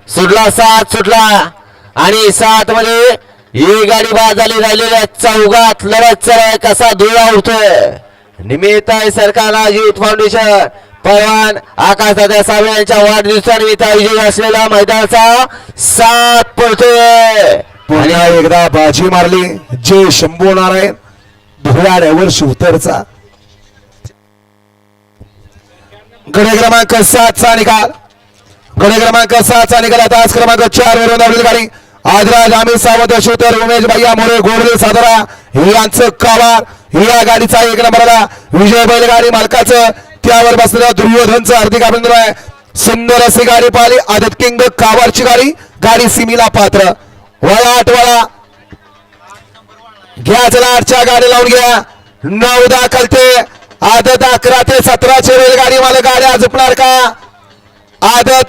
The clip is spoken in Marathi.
सुटला 7 सुटला आणि 7 मध्ये ही गाडी बाद झाली. राहिलेल्या चौघात लढत चालू कसा धुळा उडतोय. निमित्त आहे सरकारला युथ फाउंडेशन पवन आकाशदादा साबळे यांच्या वाढदिवसानिमित्त आयोजित असलेला मैदानाचा 7 पडतोय. पुन्हा एकदा बाजी मारली जे शंभू नारायण धुळ्यावर शिवतरचा गडे क्रमांक 7 चा निकाल. गडे क्रमांक 7 चा निकाल. तास क्रमांक 4 वरून धावलेली गाडी आदराज आम्ही सावंत शिवतर उमेश भैया मोरे गोडले सातारा यांचं कावार या गाडीचा 1 नंबरला विजय बैलगाडी मालकाचं त्यावर बसलेल्या दुर्योधनचं हार्दिक अभिनंदन आहे. सुंदर अशी गाडी पाहिली आदत किंग कावारची गाडी. गाडी सिमीला पात्र वळा 8 वळा घ्या चला 8च्या गाडी लावून घ्या. 9 दाखलते आदत 11 ते 17 चे रेलगाडी मला गाड्या झुकणार का. आदत